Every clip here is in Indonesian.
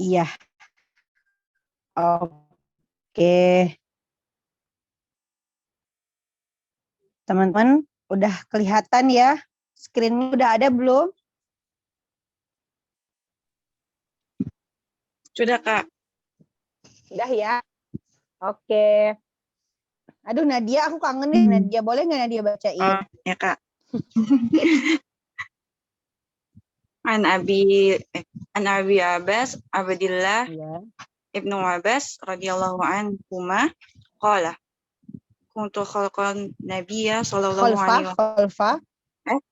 Iya, oke. Teman-teman, udah kelihatan ya? Screen-nya udah ada belum? Sudah, Kak. Udah ya? Oke. Aduh, Nadia, aku kangen nih. Nadia, boleh nggak Nadia bacain? Oh, ya, Kak. An Abi Abbas Abdillah Iya. Ibnu Abbas radhiyallahu anhuma qala kuntu khalqan nabiyya sallallahu alaihi Khalfa.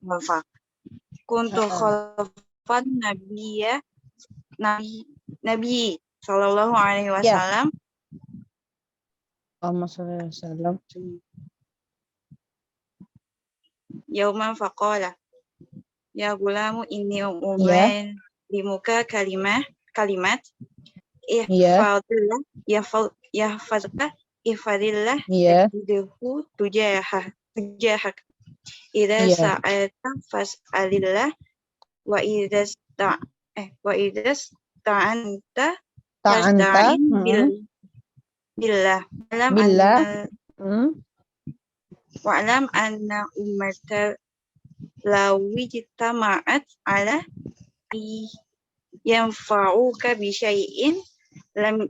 wasallam kuntu khalqan nabiyya nabi sallallahu alaihi Ya. wasallam Allahumma sholli alaihi wasallam. yauman faqala ya gulamu inni Iya. u'allimuka kalimat Iya. ihfazillah Iya. tajidhu tujahak idza Iya. sa'alta fas'alillah wa idza sta'anta Ta'anta. fasta'in billah Billah. wa'lam anna ummata law ijtama'at ala yanfa'uka bi syai'in lam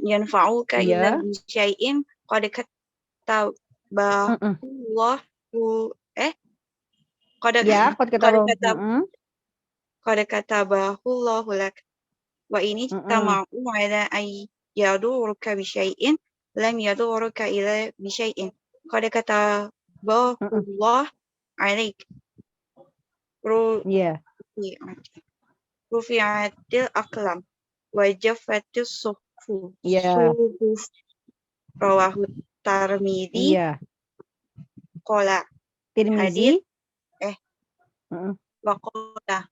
yanfa'uka Iya. illa bi syai'in qad katabahu Ya, qad katabahu Allahu lak wa ini tama'u ala ay yaduruka bi syai'in lam yaduruka illa bi syai'in qad katabahu Allah alaik Iya. rufi'atil aqlam wa jaffatis suhuf Iya. rawahu Tirmidzi Iya. qala Tirmizi. waqala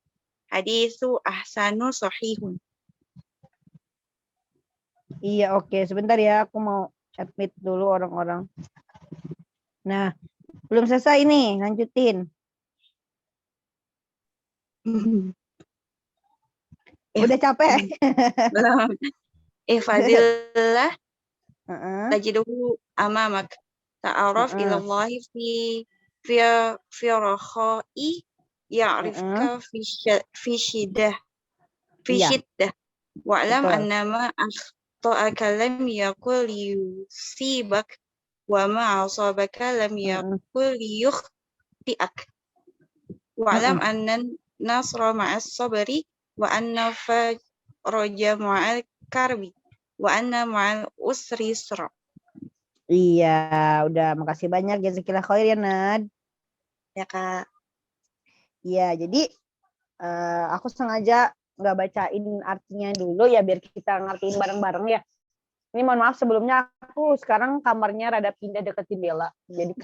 hadisu ahsanu sahihun. Iya, oke. Sebentar ya, aku mau admit dulu orang-orang. Nah, belum selesai nih, lanjutin. Udah capek? Belum. Ihfazillah tajiduhu amamak ta'araf ilallahi fi rakhai ya'rifka fi shiddah wa'lam annama akhta'aka lam yakul yusibak wa ma asabaka lam yakul yukhti'ak wa'lam annan nasra ma'as sabri wa anna faraja ma'al karbi wa anna ma'al usri yusra. Iya, udah, makasih banyak jazakillah khair ya Nad. Ya Kak. Iya, jadi aku sengaja nggak bacain artinya dulu ya biar kita ngertiin bareng-bareng ya. Ini mohon maaf sebelumnya aku sekarang kamarnya rada pindah deket jendela. Jadi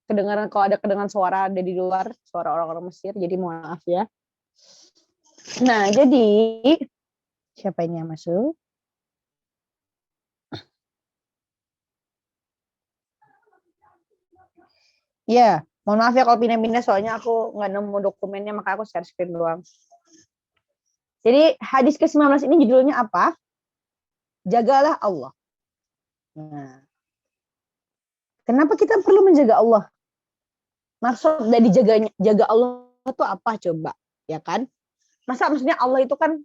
kedengaran kalau ada kedengaran suara ada di luar, suara orang-orang Mesir, jadi mohon maaf ya. Nah, jadi siapa ini yang masuk? Ya, mohon maaf ya kalau pindah-pindah soalnya aku nggak nemu dokumennya maka aku share screen doang. Jadi hadis ke-19 ini judulnya apa? Jagalah Allah. Nah, kenapa kita perlu menjaga Allah? Maksud dari jaga Allah itu apa coba? Ya kan? Maksudnya Allah itu kan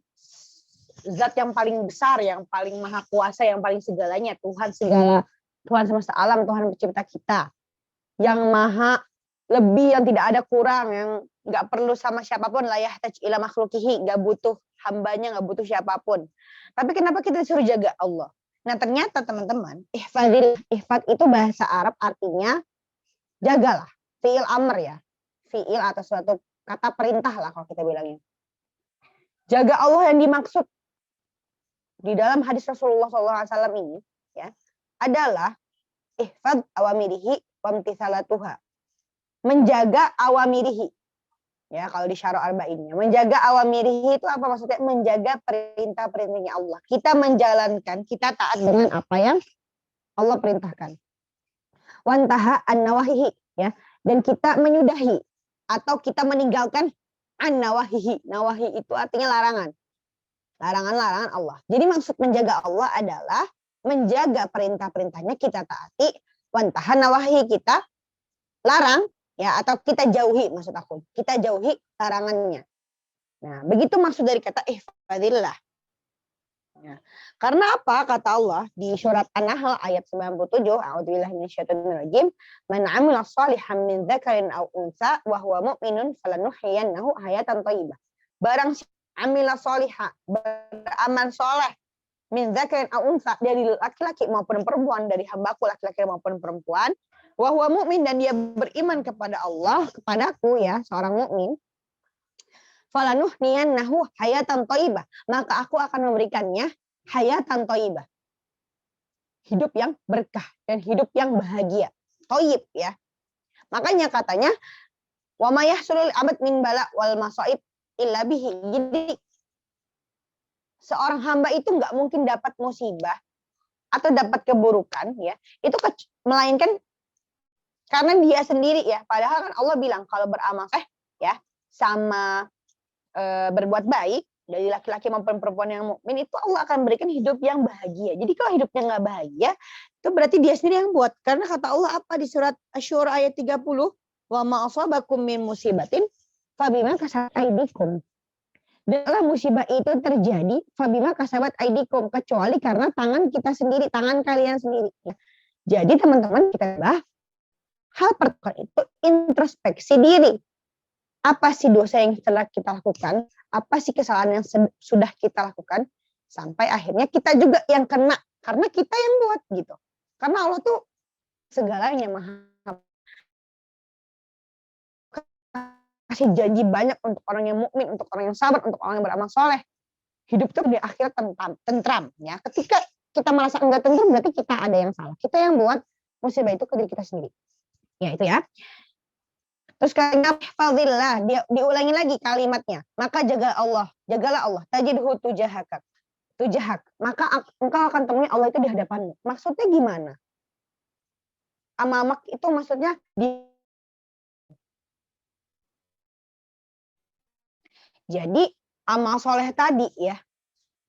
zat yang paling besar, yang paling maha kuasa, yang paling segalanya, Tuhan semesta alam, Tuhan pencipta kita. Yang maha lebih, yang tidak ada kurang, yang nggak perlu sama siapapun, la yahtaj ila makhlukihi, nggak butuh hambanya, nggak butuh siapapun. Tapi kenapa kita disuruh jaga Allah? Nah ternyata teman-teman, ihfad itu bahasa Arab artinya jagalah, fi'il amr ya, fi'il atau suatu kata perintah lah kalau kita bilangnya. Jaga Allah yang dimaksud di dalam hadis Rasulullah SAW ini ya adalah ihfad awamirihi wamtithalatuha, menjaga awamirihi. Ya, kalau di syarah arba'innya, menjaga awamirihi itu apa maksudnya? Menjaga perintah-perintahnya Allah. Kita menjalankan, kita taat dengan apa yang Allah perintahkan. Wantaha an-nawahihi, ya. Dan kita menyudahi atau kita meninggalkan an-nawahihi. Nawahi itu artinya larangan. larangan-larangan Allah. Jadi maksud menjaga Allah adalah menjaga perintah-perintahnya kita taati, wantahan nawahi kita larang, ya, atau kita jauhi, maksud aku. Kita jauhi larangannya. Nah, begitu maksud dari kata ihfadillah. Ya. Karena apa? Kata Allah di surat An-Nahl ayat 97, a'udzubillahi minasyaitonirrajim, "Man 'amila shalihan min dzakarin aw untsa wa huwa mu'minun falanuhyiyannahu hayatan thayyibah." Barang siapa amila shaliha, beramal soleh, min dzakarin aw untsa, dari laki-laki maupun perempuan, dari hambaku laki-laki maupun perempuan, wa huwa mu'min, dan dia beriman kepada Allah, kepadaku, ya, seorang mukmin, falanuhyiyannahu hayatan thayyibah, maka aku akan memberikannya hayatan thayyibah, hidup yang berkah dan hidup yang bahagia. Thayyib, ya. Makanya katanya wa may yahsulul abad min bala wal masaib illa bihi. Jadi seorang hamba itu nggak mungkin dapat musibah atau dapat keburukan, ya, itu melainkan karena dia sendiri, ya. Padahal kan Allah bilang kalau beramal ya, sama berbuat baik dari laki-laki maupun perempuan yang mukmin, itu Allah akan berikan hidup yang bahagia. Jadi kalau hidupnya nggak bahagia, itu berarti dia sendiri yang buat. Karena kata Allah apa di surat Asy-Syura ayat 30, wa ma asabakum min musibatin fabima kasabat aydikum. Dalam musibah itu terjadi fabima kasabat aydikum, kecuali karena tangan kita sendiri, tangan kalian sendiri. Jadi teman-teman, kita hal pertama itu introspeksi diri. Apa sih dosa yang telah kita lakukan? Apa sih kesalahan yang sudah kita lakukan? Sampai akhirnya kita juga yang kena. Karena kita yang buat, gitu. Karena Allah tuh segalanya maha. Kasih janji banyak untuk orang yang mukmin, untuk orang yang sabar, untuk orang yang beramal soleh. Hidup tuh di akhir tentram. Ya. Ketika kita merasa enggak tentram, berarti kita ada yang salah. Kita yang buat musibah itu ke diri kita sendiri. Ya, itu ya. Terus kalimat fadillah, diulangi lagi kalimatnya. Maka jagalah Allah. Tajidhu tujahak. Maka engkau akan temui Allah itu di hadapanmu. Maksudnya gimana? Amamak itu maksudnya jadi amal soleh tadi, ya,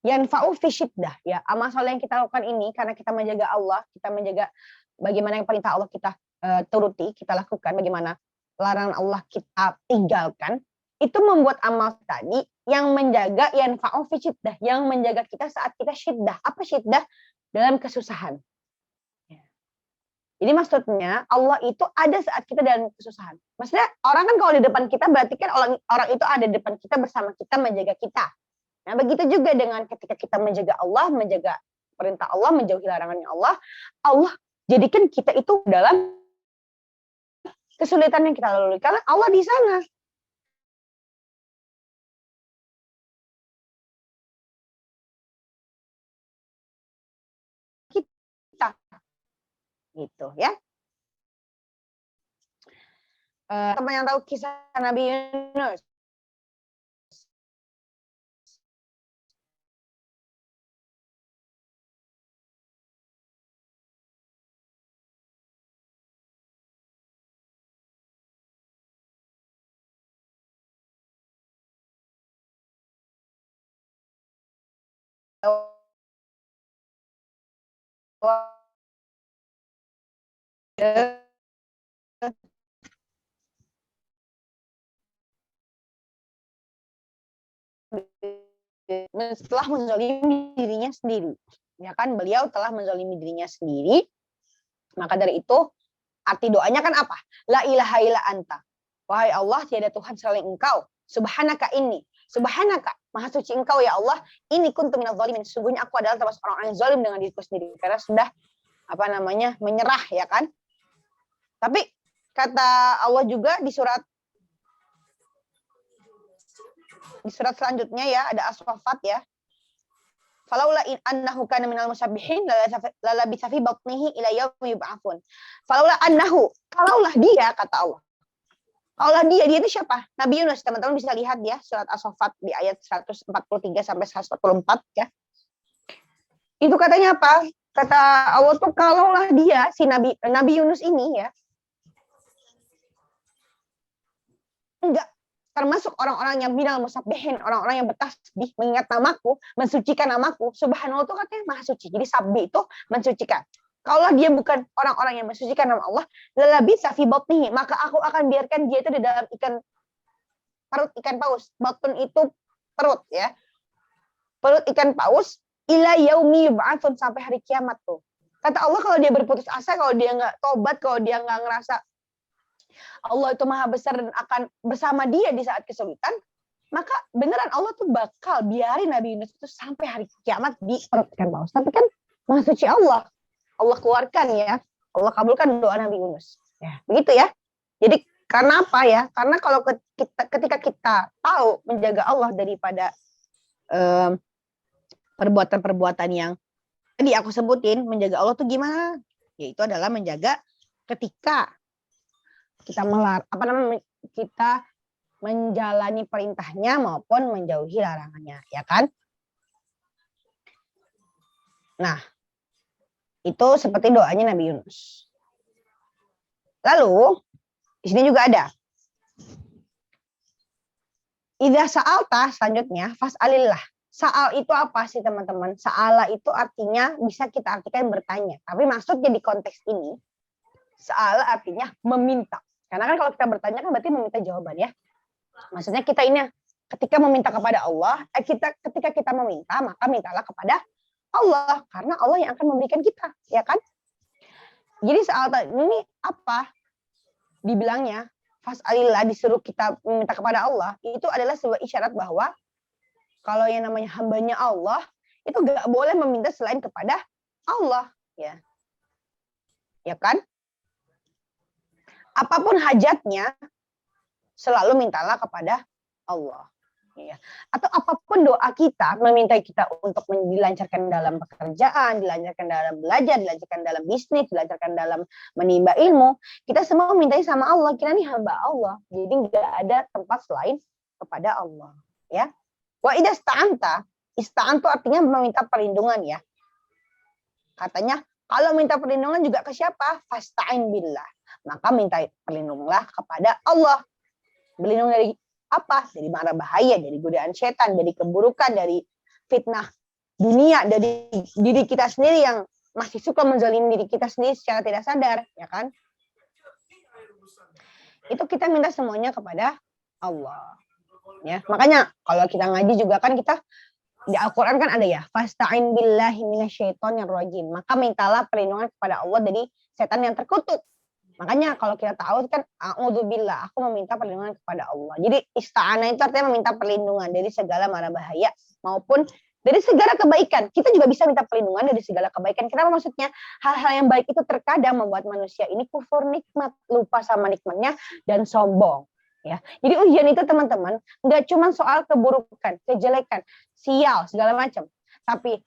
yanfa'u fi syiddah, ya, amal soleh yang kita lakukan ini karena kita menjaga Allah, kita menjaga bagaimana yang perintah Allah kita turuti, kita lakukan, bagaimana larangan Allah kita tinggalkan, itu membuat amal tadi yang menjaga yanfa'u fi syiddah, yang menjaga kita saat kita syiddah. Apa syiddah? Dalam kesusahan. Jadi maksudnya Allah itu ada saat kita dalam kesusahan. Maksudnya orang kan kalau di depan kita berarti kan orang itu ada di depan kita bersama kita menjaga kita. Nah, begitu juga dengan ketika kita menjaga Allah, menjaga perintah Allah, menjauhi larangannya Allah, Allah jadikan kita itu dalam kesulitan yang kita lalui karena Allah di sana. Kita gitu, ya. Teman yang tahu kisah Nabi Yunus? Setelah menzalimi dirinya sendiri, ya kan, beliau telah menzalimi dirinya sendiri. Maka dari itu arti doanya kan apa? La ilaha illa anta, wahai Allah, tiada Tuhan selain engkau, subhanaka inni, subhanaka, maha suci engkau ya Allah, ini kuntu minadz zalimin, sesungguhnya aku adalah termasuk orang-orang yang zalim dengan diriku sendiri karena sudah menyerah, ya kan. Tapi kata Allah juga di surat selanjutnya, ya, ada as-saffat, ya. Falaula annahu kana minal musabbihin lalabitsa fi batnihi ila yaumi yub'atsun. Falaula annahu, kalaulah dia, kata Allah. Kalaulah dia itu siapa? Nabi Yunus, teman-teman bisa lihat ya surat as-saffat di ayat 143 sampai 144, ya. Itu katanya apa? Kata Allah tuh kalaulah dia si Nabi Yunus ini, ya, enggak termasuk orang-orang yang minal musabbihin, orang-orang yang bertasbih, mengingat namaku, mensucikan namaku. Subhanallah itu katanya maha suci. Jadi sabbi itu mensucikan. Kalau dia bukan orang-orang yang mensucikan nama Allah, lalabitsa fi batnihi, maka aku akan biarkan dia itu di dalam perut ikan paus. Batun itu perut ya. Perut ikan paus ila yaumi yub'atsun, sampai hari kiamat tuh. Kata Allah, kalau dia berputus asa, kalau dia nggak tobat, kalau dia nggak ngerasa Allah itu maha besar dan akan bersama dia di saat kesulitan, maka beneran Allah tuh bakal biarin Nabi Yunus itu sampai hari kiamat di perut ikan paus. Tapi kan maha suci Allah. Allah keluarkan ya. Allah kabulkan doa Nabi Yunus. Ya, begitu ya. Jadi karena apa ya? Karena kalau ketika kita tahu menjaga Allah daripada perbuatan-perbuatan yang tadi aku sebutin, menjaga Allah tuh gimana? Yaitu adalah menjaga ketika kita kita menjalani perintahnya maupun menjauhi larangannya, ya kan? Nah, itu seperti doanya Nabi Yunus. Lalu di sini juga ada idza sa'alta, selanjutnya fas'alillah. Sa'al itu apa sih teman-teman? Sa'ala itu artinya bisa kita artikan bertanya. Tapi maksudnya di konteks ini, sa'ala artinya meminta. Karena kan kalau kita bertanya kan berarti meminta jawaban ya. Maksudnya kita ini ketika meminta kepada Allah, ketika kita meminta, maka mintalah kepada Allah. Karena Allah yang akan memberikan kita, ya kan? Jadi sa'al ini apa? Dibilangnya, fas'alillah, disuruh kita meminta kepada Allah, itu adalah sebuah isyarat bahwa kalau yang namanya hambanya Allah, itu gak boleh meminta selain kepada Allah. Ya kan? Apapun hajatnya, selalu mintalah kepada Allah. Ya. Atau apapun doa kita, meminta kita untuk dilancarkan dalam pekerjaan, dilancarkan dalam belajar, dilancarkan dalam bisnis, dilancarkan dalam menimba ilmu, kita semua mintai sama Allah. Kita ini hamba Allah. Jadi nggak ada tempat selain kepada Allah. Ya. Wa idza ista'antu artinya meminta perlindungan ya. Katanya kalau minta perlindungan juga ke siapa? Fasta'in billah. Maka minta perlindunganlah kepada Allah. Berlindung dari apa? Dari mara bahaya, dari godaan setan, dari keburukan, dari fitnah dunia, dari diri kita sendiri yang masih suka menzalimi diri kita sendiri secara tidak sadar, ya kan? Itu kita minta semuanya kepada Allah. Ya, makanya kalau kita ngaji juga kan kita di Al-Qur'an kan ada ya, fasta'in billahi minasyaitonir rajim. Maka mintalah perlindungan kepada Allah dari setan yang terkutuk. Makanya kalau kita tahu kan a'udzubillah, aku meminta perlindungan kepada Allah. Jadi ista'anah itu artinya meminta perlindungan dari segala mara bahaya maupun dari segala kebaikan. Kita juga bisa minta perlindungan dari segala kebaikan. Kenapa maksudnya? Hal-hal yang baik itu terkadang membuat manusia ini kufur nikmat, lupa sama nikmatnya dan sombong. Ya. Jadi ujian itu teman-teman nggak cuma soal keburukan, kejelekan, sial segala macam, tapi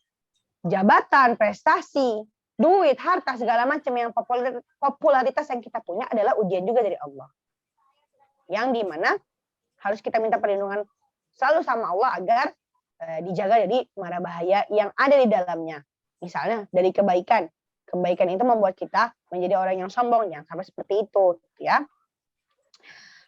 jabatan, prestasi, duit, harta, segala macam yang popularitas yang kita punya adalah ujian juga dari Allah. Yang dimana harus kita minta perlindungan selalu sama Allah agar dijaga dari mara bahaya yang ada di dalamnya. Misalnya dari kebaikan. Kebaikan itu membuat kita menjadi orang yang sombong. Jangan sampai seperti itu. Ya.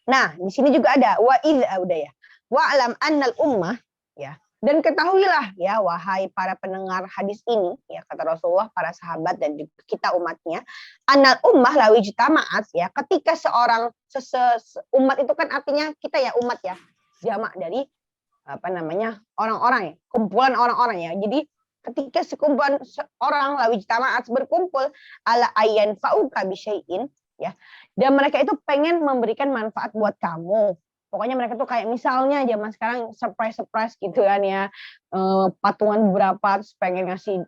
Nah, di sini juga ada wa'alam annal ummah, ya. Dan ketahuilah ya wahai para pendengar hadis ini, ya kata Rasulullah, para sahabat dan juga kita umatnya, annal ummah law ijtama'at, ya, ketika seorang umat itu kan artinya kita ya umat ya, jamak dari orang-orang ya, kumpulan orang-orang ya. Jadi ketika sekumpulan orang law ijtama'at berkumpul ala ayyan fa'uka bi syai'in, ya. Dan mereka itu pengen memberikan manfaat buat kamu. Pokoknya mereka tuh kayak misalnya zaman sekarang surprise gitu kan ya, patungan beberapa terus pengen ngasih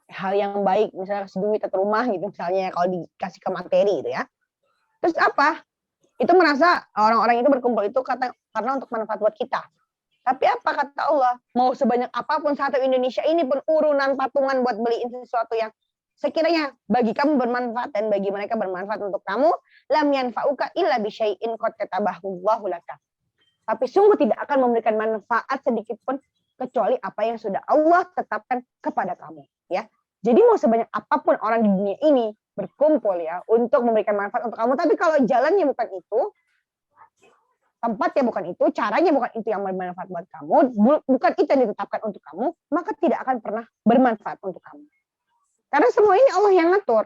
hal yang baik, misalnya kasih duit atau rumah gitu misalnya kalau dikasih ke materi gitu ya. Terus apa? Itu merasa orang-orang itu berkumpul itu karena untuk manfaat buat kita. Tapi apa kata Allah? Mau sebanyak apapun satu Indonesia ini pun urunan patungan buat beliin sesuatu yang sekiranya bagi kamu bermanfaat dan bagi mereka bermanfaat untuk kamu, lam yanfa'uka illa bi syai'in qad katabahu Allahu laka. Tapi sungguh tidak akan memberikan manfaat sedikit pun kecuali apa yang sudah Allah tetapkan kepada kamu, ya. Jadi mau sebanyak apapun orang di dunia ini berkumpul ya untuk memberikan manfaat untuk kamu, tapi kalau jalannya bukan itu, tempatnya bukan itu, caranya bukan itu yang bermanfaat buat kamu, bukan itu yang ditetapkan untuk kamu, maka tidak akan pernah bermanfaat untuk kamu. Karena semua ini Allah yang ngatur.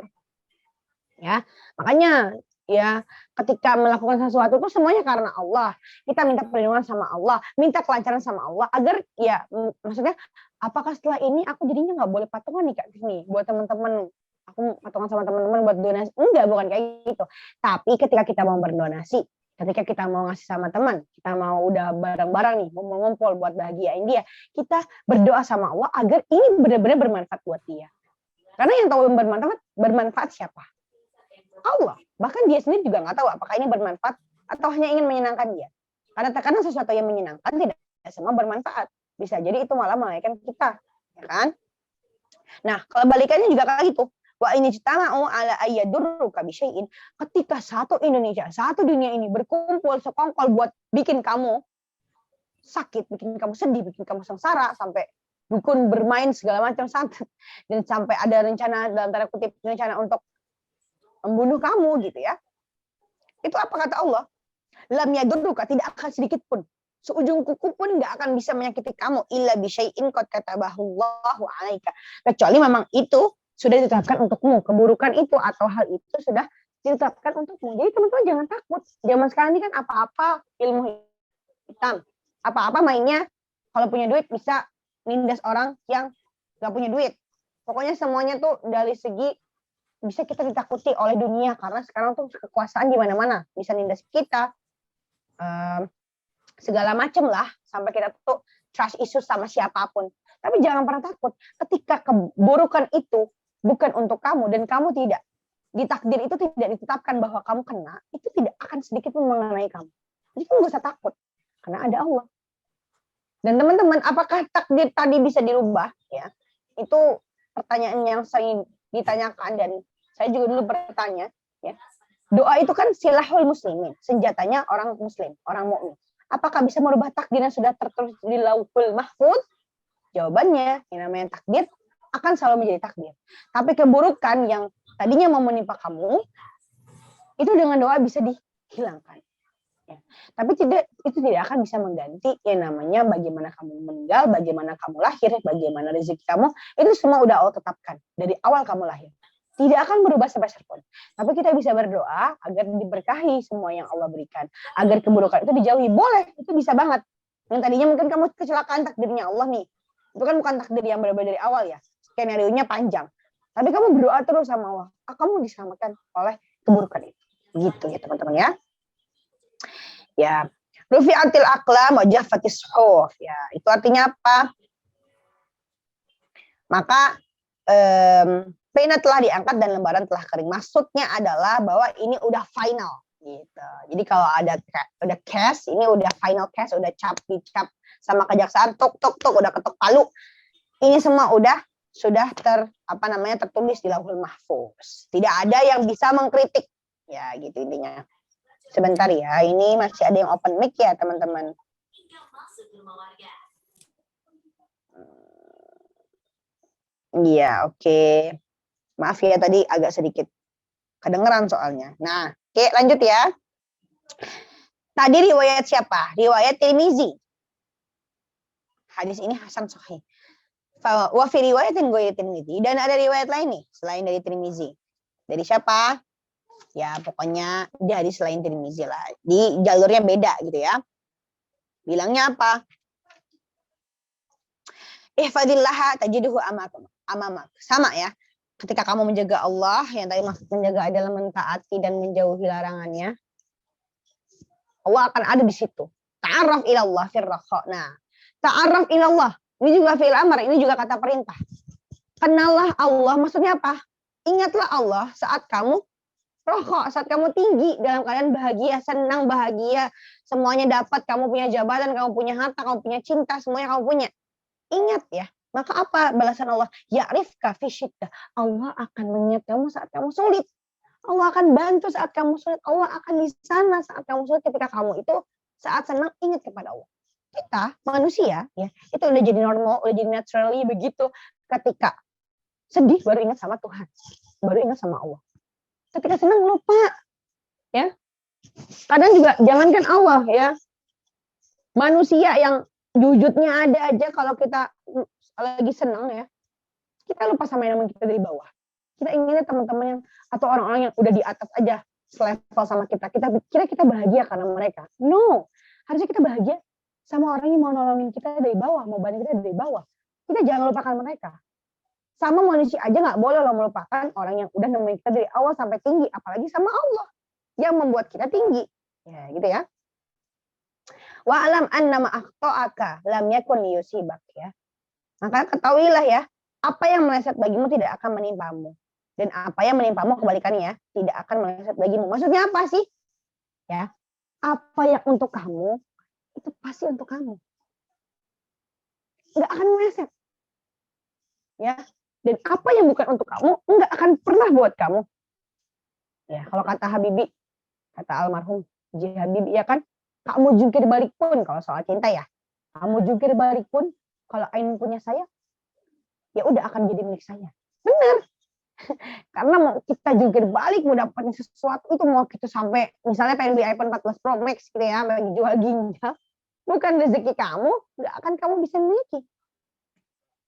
Ya, makanya ya ketika melakukan sesuatu itu semuanya karena Allah. Kita minta perlindungan sama Allah, minta kelancaran sama Allah agar ya maksudnya apakah setelah ini aku jadinya nggak boleh patungan nih Kak nih buat teman-teman, aku patungan sama teman-teman buat donasi. Enggak, bukan kayak gitu. Tapi ketika kita mau berdonasi, ketika kita mau ngasih sama teman, kita mau udah bareng-bareng nih, ngumpul buat bahagiain dia, kita berdoa sama Allah agar ini benar-benar bermanfaat buat dia. Karena yang tahu bermanfaat siapa? Allah. Bahkan dia sendiri juga nggak tahu apakah ini bermanfaat atau hanya ingin menyenangkan dia. Karena terkadang sesuatu yang menyenangkan tidak semua bermanfaat. Bisa jadi itu malah melahirkan kita, ya kan? Nah, kalau balikannya juga kayak gitu. Wa ini ijtama'u ala ayyadurruka bisyai'in. Ketika satu Indonesia, satu dunia ini berkumpul sekongkol buat bikin kamu sakit, bikin kamu sedih, bikin kamu sengsara, sampai dukun bermain segala macam santet, dan sampai ada rencana dalam tanda kutip rencana untuk membunuh kamu gitu ya. Itu apa kata Allah? Lam yadurruka, tidak akan sedikit pun, seujung kuku pun nggak akan bisa menyakiti kamu illa bisyai'in qad katabahullahu 'alaika. Kecuali memang itu sudah ditetapkan untukmu, keburukan itu atau hal itu sudah ditetapkan untukmu. Jadi teman-teman jangan takut. Zaman sekarang ini kan apa-apa ilmu hitam. Apa-apa mainnya kalau punya duit bisa nindas orang yang nggak punya duit. Pokoknya semuanya tuh dari segi bisa kita ditakuti oleh dunia karena sekarang tuh kekuasaan di mana-mana bisa nindas kita, segala macam lah, sampai kita tuh trust issues sama siapapun. Tapi jangan pernah takut ketika keburukan itu bukan untuk kamu dan kamu tidak di takdir itu tidak ditetapkan bahwa kamu kena, itu tidak akan sedikit pun mengenai kamu. Jadi kamu gak usah takut karena ada Allah. Dan teman-teman, apakah takdir tadi bisa dirubah? Ya, itu pertanyaan yang sering ditanyakan dan saya juga dulu bertanya. Ya, doa itu kan silahul muslimin, senjatanya orang muslim, orang mukmin. Apakah bisa merubah takdir yang sudah tertulis di Lauhul Mahfuz? Jawabannya, yang namanya takdir akan selalu menjadi takdir. Tapi keburukan yang tadinya mau menimpa kamu, itu dengan doa bisa dihilangkan. Ya. Tapi itu tidak akan bisa mengganti yang namanya bagaimana kamu meninggal, bagaimana kamu lahir, bagaimana rezeki kamu, itu semua udah Allah tetapkan dari awal kamu lahir. Tidak akan berubah sepeser pun. Tapi kita bisa berdoa agar diberkahi semua yang Allah berikan, agar keburukan itu dijauhi. Boleh, itu bisa banget. Yang tadinya mungkin kamu kecelakaan, takdirnya Allah nih. Itu kan bukan takdir yang berbeda dari awal ya. Skenario-nya panjang. Tapi kamu berdoa terus sama Allah. Kamu diselamatkan oleh keburukan itu. Gitu ya teman-teman ya. Ya. Rufi'atil aqlam wa jaffatis suhuf. Ya, itu artinya apa? Maka pena telah diangkat dan lembaran telah kering. Maksudnya adalah bahwa ini udah final gitu. Jadi kalau udah case, ini udah final case, udah dicap sama kejaksaan, tok udah ketok palu. Ini semua sudah tertulis di Lauhul Mahfuz. Tidak ada yang bisa mengkritik. Ya, gitu intinya. Sebentar ya, ini masih ada yang open mic ya, teman-teman. Iya, oke. Maaf ya tadi agak sedikit kedengeran soalnya. Nah, oke lanjut ya. Tadi riwayat siapa? Riwayat Tirmizi. Hadis ini hasan sahih. Wa fi riwayatin ghairi Tirmizi, dan ada riwayat lain nih selain dari Tirmizi. Dari siapa? Ya pokoknya di hadis selain Tirmizi lah. Di jalurnya beda gitu ya. Bilangnya apa? Ihfadillaha tajiduhu amamak. Sama ya. Ketika kamu menjaga Allah, yang tadi maksud menjaga adalah mentaati dan menjauhi larangannya, Allah akan ada di situ. Ta'arraf ilallah firraqa. Nah, ta'arraf ilallah. Ini juga fi'il amar, ini juga kata perintah. Kenallah Allah, maksudnya apa? Ingatlah Allah saat kamu rokok, saat kamu tinggi, dalam keadaan bahagia, senang, bahagia, semuanya dapat, kamu punya jabatan, kamu punya harta, kamu punya cinta, semuanya kamu punya. Ingat ya. Maka apa balasan Allah? Ya'rifka fi syiddah. Allah akan mengingat kamu saat kamu sulit. Allah akan bantu saat kamu sulit. Allah akan di sana saat kamu sulit. Ketika kamu itu saat senang, ingat kepada Allah. Kita manusia ya, itu udah jadi normal, udah jadi naturally begitu. Ketika sedih baru ingat sama Tuhan, baru ingat sama Allah. Ketika senang lupa, ya. Kadang juga jangankan Allah ya, Manusia yang wujudnya ada aja kalau kita lagi senang ya, kita lupa sama yang namanya kita dari bawah. Kita inginnya teman-teman yang atau orang-orang yang udah di atas aja selevel sama kita. Kita kira kita bahagia karena mereka. No, harusnya kita bahagia sama orang yang mau nolongin kita dari bawah, mau bantu kita dari bawah. Kita jangan lupakan mereka. Sama manusia aja nggak boleh lo melupakan orang yang udah nemenin kita dari awal sampai tinggi, apalagi sama Allah yang membuat kita tinggi. Ya, gitu ya. Wa alam annama akhta'aka lam yakun yusibak ya. Maka ketahuilah ya, apa yang meleset bagimu tidak akan menimpamu. Dan apa yang menimpamu kebalikannya tidak akan meleset bagimu. Maksudnya apa sih? Ya, apa yang untuk kamu itu pasti untuk kamu. Nggak akan meleset. Ya, dan apa yang bukan untuk kamu nggak akan pernah buat kamu. Ya, kalau kata Habibie, kata almarhum J. Habibie ya kan, kamu jungkir balik pun kalau soal cinta ya, kamu jungkir balik pun kalau Ain punya saya, ya udah akan jadi milik saya. Benar. Karena mau kita jungkir balik mau dapetin sesuatu itu, mau kita sampai misalnya pengen beli iPhone 14 Pro Max gitu ya, lagi jual ginjal, bukan rezeki kamu, nggak akan kamu bisa miliki.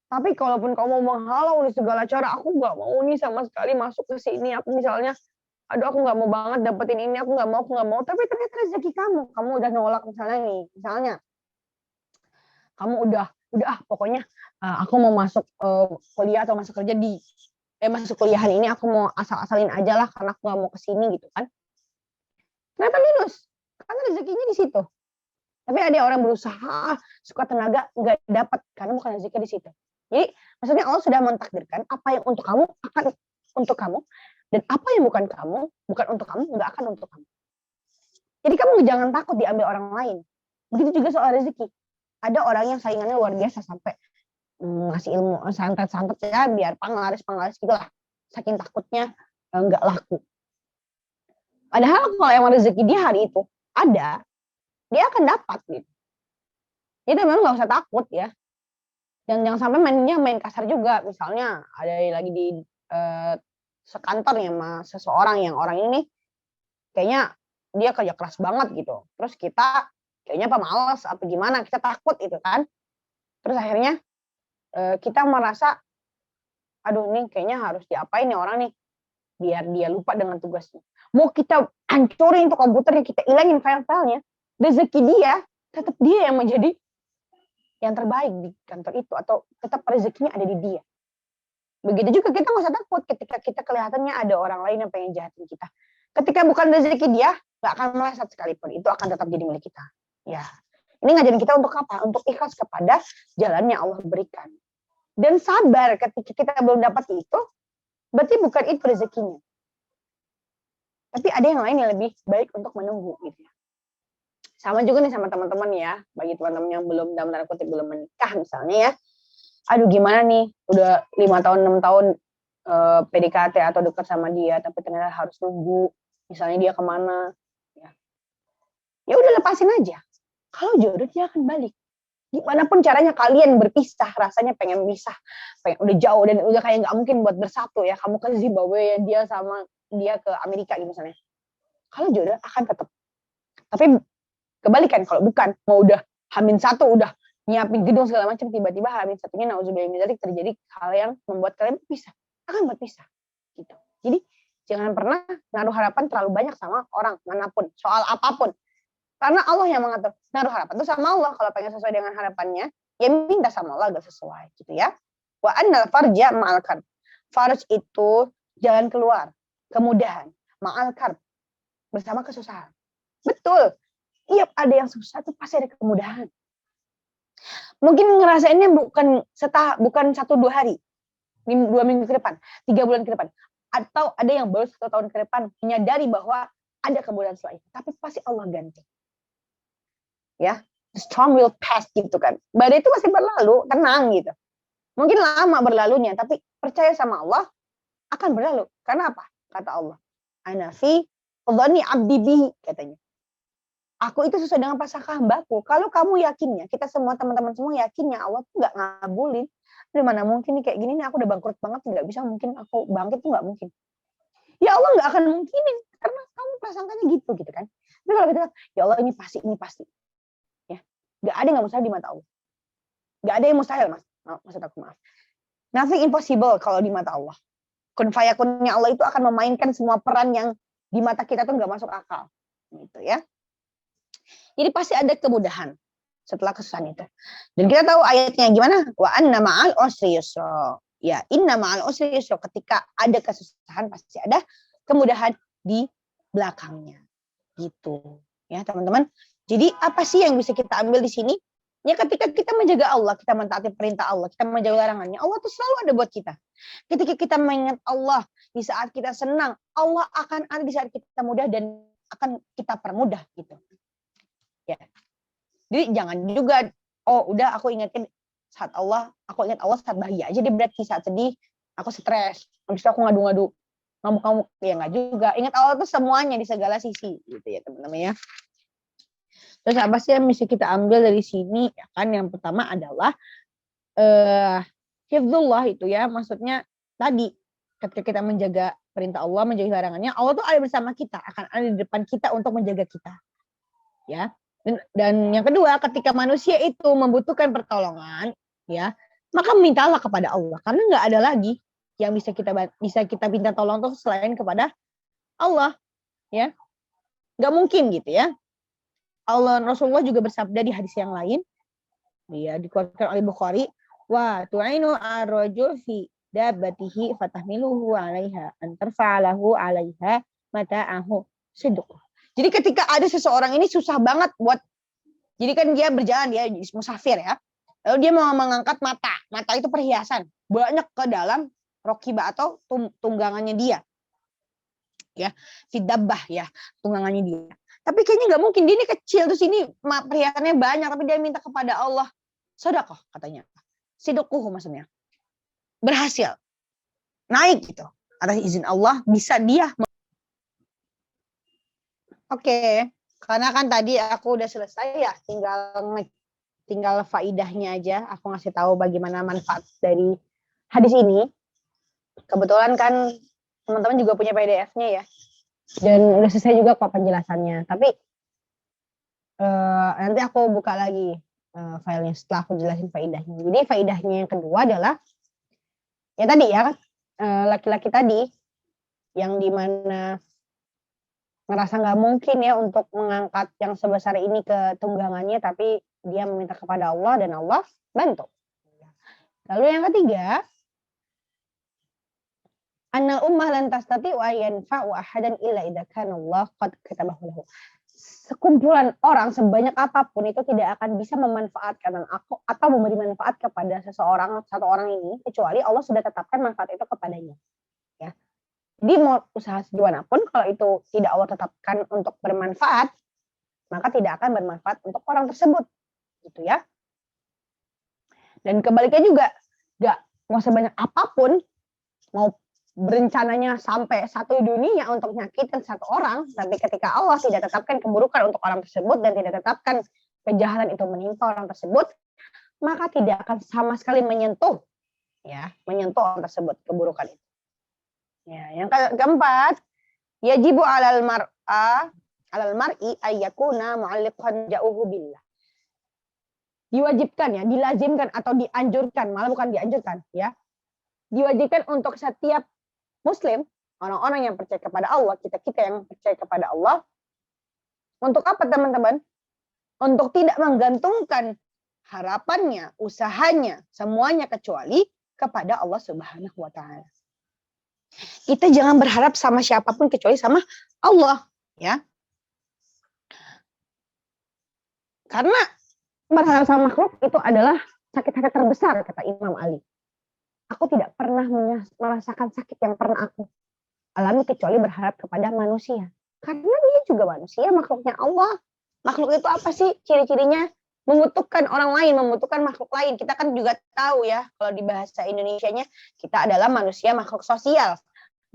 Tapi kalaupun kamu mau menghalau di segala cara, aku nggak mau nih sama sekali masuk ke sini, aku misalnya, aduh aku nggak mau banget dapetin ini, aku nggak mau, tapi ternyata rezeki kamu udah nolak misalnya, kamu udah pokoknya aku mau masuk kuliah atau masuk kerja masuk kuliahan ini aku mau asal-asalin aja lah karena aku nggak mau kesini gitu kan. Ternyata minus, karena rezekinya di situ. Tapi ada orang berusaha, suka tenaga, nggak dapat karena bukan rezeki di situ. Jadi maksudnya Allah sudah mentakdirkan apa yang untuk kamu akan untuk kamu, dan apa yang bukan untuk kamu nggak akan untuk kamu. Jadi kamu jangan takut diambil orang lain. Begitu juga soal rezeki. Ada orang yang saingannya luar biasa sampai ngasih ilmu santet-santet ya biar panglaris gitu lah. Saking takutnya nggak laku. Padahal kalau emang rezeki dia hari itu ada, dia akan dapat gitu. Jadi memang nggak usah takut ya. Dan jangan sampai main kasar juga. Misalnya ada lagi di sekantor ya sama seseorang yang orang ini kayaknya dia kerja keras banget gitu. Terus kita kayaknya pemalas apa gimana, kita takut itu kan. Terus akhirnya kita merasa, aduh nih kayaknya harus diapain nih orang nih biar dia lupa dengan tugasnya. Mau kita hancurin tuh komputernya, kita ilangin file-filenya, rezeki dia tetap dia yang menjadi yang terbaik di kantor itu, atau tetap rezekinya ada di dia. Begitu juga kita nggak usah takut ketika kita kelihatannya ada orang lain yang pengen jahatin kita. Ketika bukan rezeki dia, nggak akan meleset sekalipun, itu akan tetap jadi milik kita. Ya, ini ngajarin kita untuk apa? Untuk ikhlas kepada jalan yang Allah berikan. Dan sabar ketika kita belum dapat itu, berarti bukan itu rezekinya. Tapi ada yang lain yang lebih baik untuk menunggu gitu ya. Sama juga nih sama teman-teman ya, bagi teman-teman yang belum dalam tanda kutip belum menikah misalnya ya. Aduh gimana nih, udah 5 tahun 6 tahun PDKT atau dekat sama dia, tapi ternyata harus nunggu, misalnya dia kemana, ya udah lepasin aja. Kalau jodoh dia akan balik. Gimana pun caranya kalian berpisah, rasanya pengen pisah, pengen udah jauh dan udah kayak nggak mungkin buat bersatu ya. Kamu ke Zimbabwe, dia sama dia ke Amerika gitu misalnya. Kalau jodoh akan tetap. Tapi kebalikan kalau bukan, mau udah H-1 udah nyiapin gedung segala macam, tiba-tiba H-1-nya nauzubillah min dzalik terjadi hal yang membuat kalian berpisah, akan berpisah gitu. Jadi jangan pernah naruh harapan terlalu banyak sama orang manapun soal apapun, karena Allah yang mengatur. Naruh harapan itu sama Allah, kalau pengen sesuai dengan harapannya ya minta sama Allah agar sesuai gitu ya. Wa annal farja ma'al karb, farj itu jalan keluar, kemudahan, ma'al karb bersama kesusahan. Betul, tiap ada yang susah itu pasti ada kemudahan. Mungkin ngerasainnya bukan 1-2 hari, 2 minggu ke depan, 3 bulan ke depan, atau ada yang baru 1 tahun ke depan menyadari bahwa ada kemudahan setelah itu, tapi pasti Allah ganti. Ya, the storm will pass gitu kan. Badai itu masih berlalu, tenang gitu. Mungkin lama berlalunya, tapi percaya sama Allah akan berlalu. Karena apa? Kata Allah, ana fi dhanni 'abdi bihi katanya. Aku itu sesuai dengan prasangka hambaku. Kalau kamu yakinnya, kita semua teman-teman semua yakinnya Allah tuh nggak ngabulin. Dari mana mungkin nih kayak gini nih aku udah bangkrut banget, nggak bisa mungkin aku bangkit tuh nggak mungkin. Ya Allah nggak akan mungkinin karena kamu prasangkanya gitu kan. Tapi kalau kita ya Allah ini pasti. Ya. Nggak ada yang nggak mustahil di mata Allah. Nggak ada yang mustahil, Mas. Maksud aku, maaf. Nothing impossible kalau di mata Allah. Kun fayakunnya Allah itu akan memainkan semua peran yang di mata kita tuh nggak masuk akal. Gitu ya. Jadi pasti ada kemudahan setelah kesusahan itu. Dan kita tahu ayatnya gimana? Wa anna ma'al usri yusra. Ya, inna ma'al usri yusra. Ketika ada kesusahan pasti ada kemudahan di belakangnya. Gitu. Ya, teman-teman. Jadi apa sih yang bisa kita ambil di sini? Ya ketika kita menjaga Allah, kita mentaati perintah Allah, kita menjauhi larangannya, Allah tuh selalu ada buat kita. Ketika kita mengingat Allah di saat kita senang, Allah akan ada di saat kita mudah dan akan kita permudah gitu. Ya. Jadi jangan juga, oh udah aku ingatin saat Allah, aku ingat Allah saat bahagia aja dia berarti saat sedih, aku stres, habis itu aku ngadu-ngadu, ngamuk-ngamuk, ya enggak juga. Ingat Allah tuh semuanya di segala sisi gitu ya teman-teman ya. Terus apa sih yang mesti kita ambil dari sini? Ya kan yang pertama adalah hifdzullah itu ya, maksudnya tadi ketika kita menjaga perintah Allah, menjauhi larangannya, Allah tuh ada bersama kita, akan ada di depan kita untuk menjaga kita. Ya. Dan yang kedua, ketika manusia itu membutuhkan pertolongan, ya, maka mintalah kepada Allah karena nggak ada lagi yang bisa kita minta tolong tuh selain kepada Allah, ya. Nggak mungkin gitu ya. Allah Rasulullah juga bersabda di hadis yang lain, ya dikeluarkan oleh Bukhari, wa tu'inu ar-rajul fi dabbatihi fatahmiluhu 'alaiha an tarfa'alahu 'alaiha mata'ahu sidq. Jadi ketika ada seseorang ini susah banget buat, jadi kan dia berjalan, dia musafir ya, lalu dia mau mengangkat mata itu perhiasan, banyak ke dalam rokibah atau tunggangannya dia, ya fi dabbah ya, tunggangannya dia. Tapi kayaknya nggak mungkin, dia ini kecil, terus ini perhiasannya banyak, tapi dia minta kepada Allah. Sedekah katanya. Sidquhu maksudnya. Berhasil. Naik gitu. Atas izin Allah bisa dia. Oke. Karena kan tadi aku udah selesai ya, tinggal faidahnya aja. Aku ngasih tahu bagaimana manfaat dari hadis ini. Kebetulan kan teman-teman juga punya PDF-nya ya. Dan udah selesai juga kok penjelasannya. Tapi nanti aku buka lagi filenya setelah aku jelasin faidahnya. Jadi faidahnya yang kedua adalah ya tadi ya, laki-laki tadi yang dimana ngerasa nggak mungkin ya untuk mengangkat yang sebesar ini ke tunggangannya, tapi dia meminta kepada Allah dan Allah bantu. Lalu yang ketiga, annal ummah lan tastati'u an yanfa'u ahadan illa idza kana Allah qad katabahu lahu. Sekumpulan orang sebanyak apapun itu tidak akan bisa memanfaatkan aku atau memberi manfaat kepada satu orang ini kecuali Allah sudah tetapkan manfaat itu kepadanya. Ya. Jadi mau usaha segimana pun kalau itu tidak Allah tetapkan untuk bermanfaat, maka tidak akan bermanfaat untuk orang tersebut. Gitu ya. Dan kebaliknya juga, mau sebanyak apapun, mau berencananya sampai satu dunia untuk nyakitin satu orang, tapi ketika Allah tidak tetapkan keburukan untuk orang tersebut dan tidak tetapkan kejahatan itu menimpa orang tersebut, maka tidak akan sama sekali menyentuh orang tersebut keburukan itu. Ya, yang keempat, yajibu alal mar'i ayyakuna mu'alliqan ja'uhu billah. Diwajibkan ya, dilazimkan atau dianjurkan, malah bukan dianjurkan ya. Diwajibkan untuk setiap Muslim, orang-orang yang percaya kepada Allah, kita yang percaya kepada Allah, untuk apa teman-teman? Untuk tidak menggantungkan harapannya, usahanya, semuanya kecuali kepada Allah Subhanahu wa Ta'ala. Kita jangan berharap sama siapapun kecuali sama Allah, ya. Karena berharap sama makhluk itu adalah sakit hati terbesar, kata Imam Ali. Aku tidak pernah merasakan sakit yang pernah aku alami kecuali berharap kepada manusia. Karena dia juga manusia, makhluknya Allah. Makhluk itu apa sih ciri-cirinya? Membutuhkan orang lain, membutuhkan makhluk lain. Kita kan juga tahu ya, kalau di bahasa Indonesianya, kita adalah manusia makhluk sosial.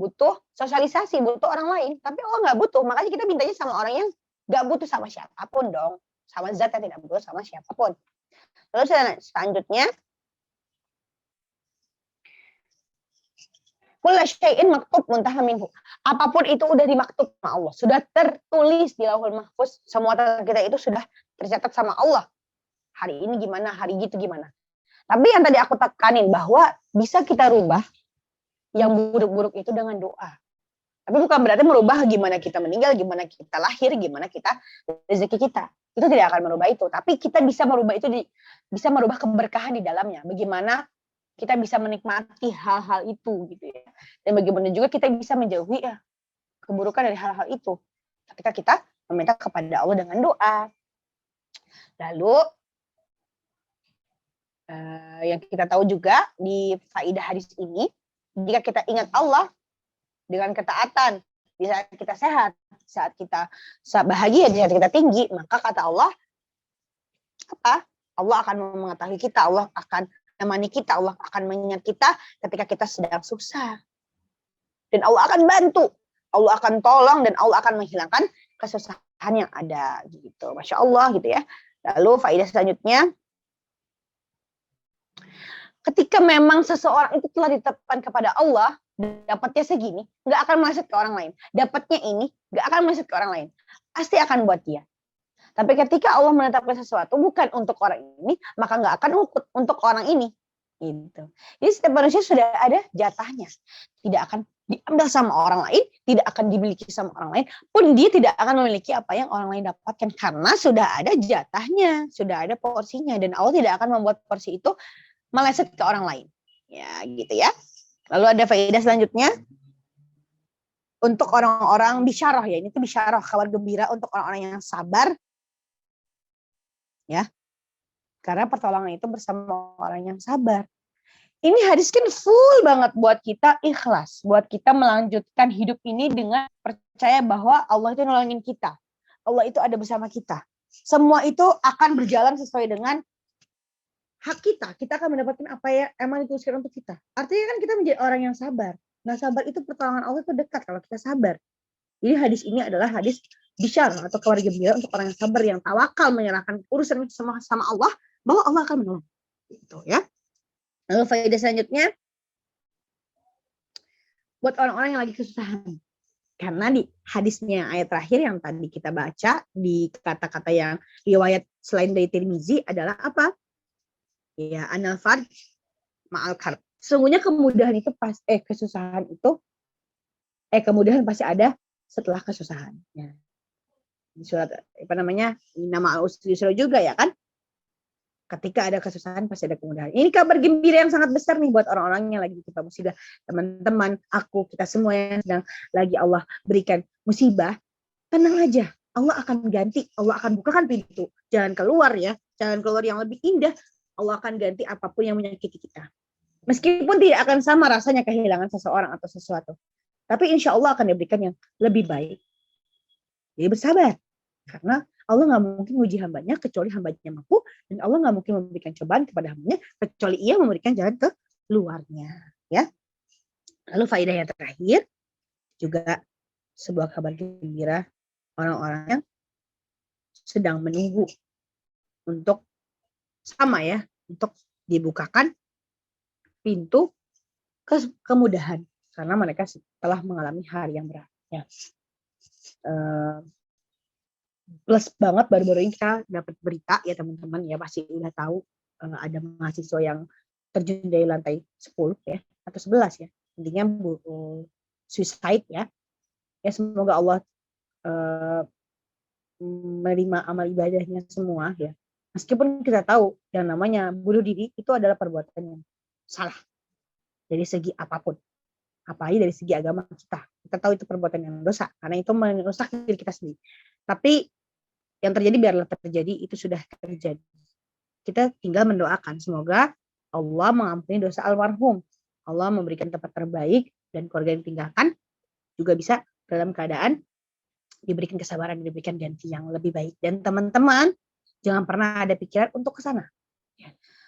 Butuh sosialisasi, butuh orang lain. Tapi Allah nggak butuh, makanya kita mintanya sama orang yang nggak butuh sama siapapun dong. Sama zat yang tidak butuh sama siapapun. Lalu selanjutnya, kullu syai'in maktub muntaha minhu. Apapun itu udah dimaktub sama Allah, sudah tertulis di Lauhul Mahfuz. Semua kita itu sudah tercatat sama Allah. Hari ini gimana, hari gitu gimana. Tapi yang tadi aku tekanin bahwa bisa kita rubah yang buruk-buruk itu dengan doa. Tapi bukan berarti merubah gimana kita meninggal, gimana kita lahir, gimana kita rezeki kita. Itu tidak akan merubah itu. Tapi kita bisa merubah itu, bisa merubah keberkahan di dalamnya. Bagaimana kita bisa menikmati hal-hal itu gitu ya. Dan bagaimana juga kita bisa menjauhi ya, keburukan dari hal-hal itu. Ketika kita meminta kepada Allah dengan doa. Lalu yang kita tahu juga di faidah hadis ini, jika kita ingat Allah dengan ketaatan, di saat kita sehat, saat kita bahagia, di saat kita tinggi, maka kata Allah, apa? Allah akan mengetahui kita, Allah akan menemani kita, Allah akan mengingat kita ketika kita sedang susah. Dan Allah akan bantu, Allah akan tolong, dan Allah akan menghilangkan kesusahan yang ada gitu. Masya Allah gitu ya. Lalu faidah selanjutnya, ketika memang seseorang itu telah ditetapkan kepada Allah, dapatnya segini, nggak akan meleset ke orang lain. Dapatnya ini, nggak akan meleset ke orang lain. Pasti akan buat dia. Tapi ketika Allah menetapkan sesuatu bukan untuk orang ini, maka nggak akan untuk orang ini. Gitu. Jadi setiap manusia sudah ada jatahnya. Tidak akan diambil sama orang lain, tidak akan dimiliki sama orang lain, pun dia tidak akan memiliki apa yang orang lain dapatkan. Karena sudah ada jatahnya, sudah ada porsinya. Dan Allah tidak akan membuat porsi itu meleset ke orang lain. Ya gitu ya. Lalu ada faedah selanjutnya. Untuk orang-orang bisyarah ya. Ini tuh bisyarah, kabar gembira untuk orang-orang yang sabar. Ya. Karena pertolongan itu bersama orang yang sabar. Ini hadis kan full banget buat kita ikhlas. Buat kita melanjutkan hidup ini dengan percaya bahwa Allah itu nolongin kita. Allah itu ada bersama kita. Semua itu akan berjalan sesuai dengan hak kita. Kita akan mendapatkan apa yang emang dituliskan untuk kita. Artinya kan kita menjadi orang yang sabar. Nah sabar itu pertolongan Allah itu dekat kalau kita sabar. Jadi hadis ini adalah hadis bisyarah atau kabar gembira untuk orang yang sabar, yang tawakal, menyerahkan urusan sama Allah, bahwa Allah akan menolong. Gitu ya. Lalu faedah selanjutnya, buat orang-orang yang lagi kesusahan. Karena di hadisnya ayat terakhir yang tadi kita baca, di kata-kata yang riwayat selain dari Tirmizi adalah apa? Ya, anal farj ma'al karb. Sesungguhnya kemudahan itu kesusahan itu kemudahan pasti ada setelah kesusahan. Ya. Di surat apa namanya? Nama al-usri yusra juga ya kan? Ketika ada kesusahan pasti ada kemudahan. Ini kabar gembira yang sangat besar nih buat orang-orang yang lagi ditimpa musibah. Teman-teman, aku, kita semua yang sedang lagi Allah berikan musibah, tenang aja. Allah akan ganti, Allah akan bukakan pintu. Jalan keluar ya, jalan keluar yang lebih indah. Allah akan ganti apapun yang menyakiti kita. Meskipun tidak akan sama rasanya kehilangan seseorang atau sesuatu. Tapi insya Allah akan diberikan yang lebih baik. Jadi bersabar. Karena Allah nggak mungkin uji hambanya kecuali hambanya mampu. Dan Allah nggak mungkin memberikan cobaan kepada hambanya kecuali ia memberikan jalan ke luarnya. Ya. Lalu faedah yang terakhir. Juga sebuah kabar gembira orang-orang yang sedang menunggu untuk sama ya, untuk dibukakan pintu kemudahan karena mereka telah mengalami hari yang berat. Ya. Plus banget baru-baru ini kita dapat berita ya teman-teman ya pasti udah tahu ada mahasiswa yang terjun dari lantai 10 ya atau 11 ya. Intinya suicide ya. Ya semoga Allah menerima amal ibadahnya semua ya. Meskipun kita tahu yang namanya bunuh diri itu adalah perbuatan yang salah dari segi apapun. Apalagi dari segi agama kita. Kita tahu itu perbuatan yang dosa karena itu merusak diri kita sendiri. Tapi yang terjadi biarlah terjadi, itu sudah terjadi. Kita tinggal mendoakan semoga Allah mengampuni dosa almarhum. Allah memberikan tempat terbaik dan keluarga yang ditinggalkan juga bisa dalam keadaan diberikan kesabaran, diberikan ganti yang lebih baik. Dan teman-teman jangan pernah ada pikiran untuk ke sana.